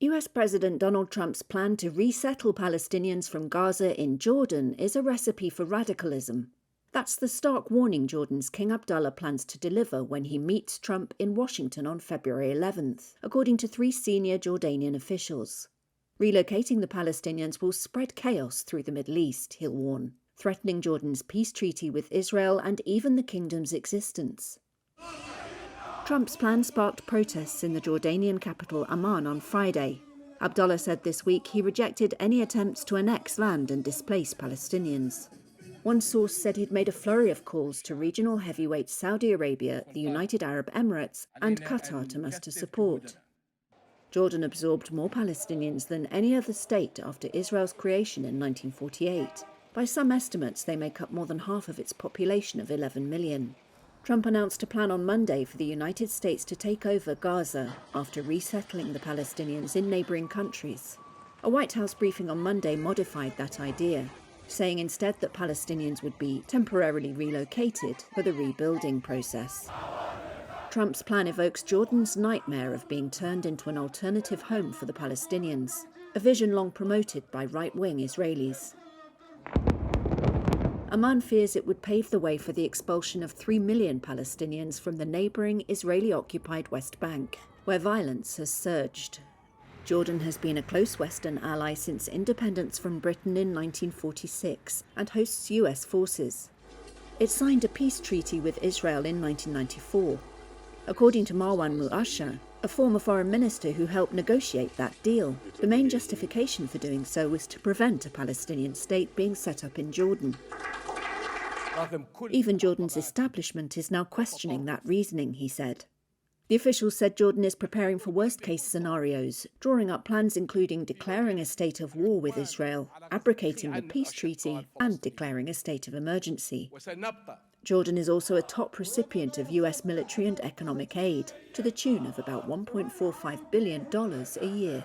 US President Donald Trump's plan to resettle Palestinians from Gaza in Jordan is a recipe for radicalism. That's the stark warning Jordan's King Abdullah plans to deliver when he meets Trump in Washington on February 11th, according to 3 senior Jordanian officials. Relocating the Palestinians will spread chaos through the Middle East, he'll warn, threatening Jordan's peace treaty with Israel and even the kingdom's existence. Trump's plan sparked protests in the Jordanian capital Amman on Friday. Abdullah said this week he rejected any attempts to annex land and displace Palestinians. One source said he'd made a flurry of calls to regional heavyweights Saudi Arabia, the United Arab Emirates, and Qatar to muster support. Jordan absorbed more Palestinians than any other state after Israel's creation in 1948. By some estimates, they make up more than half of its population of 11 million. Trump announced a plan on Monday for the United States to take over Gaza after resettling the Palestinians in neighbouring countries. A White House briefing on Monday modified that idea, saying instead that Palestinians would be temporarily relocated for the rebuilding process. Trump's plan evokes Jordan's nightmare of being turned into an alternative home for the Palestinians, a vision long promoted by right-wing Israelis. Amman fears it would pave the way for the expulsion of 3 million Palestinians from the neighbouring Israeli-occupied West Bank, where violence has surged. Jordan has been a close Western ally since independence from Britain in 1946 and hosts US forces. It signed a peace treaty with Israel in 1994. According to Marwan Muasher, a former foreign minister who helped negotiate that deal, the main justification for doing so was to prevent a Palestinian state being set up in Jordan. Even Jordan's establishment is now questioning that reasoning, he said. The officials said Jordan is preparing for worst-case scenarios, drawing up plans including declaring a state of war with Israel, abrogating the peace treaty, and declaring a state of emergency. Jordan is also a top recipient of US military and economic aid, to the tune of about $1.45 billion a year.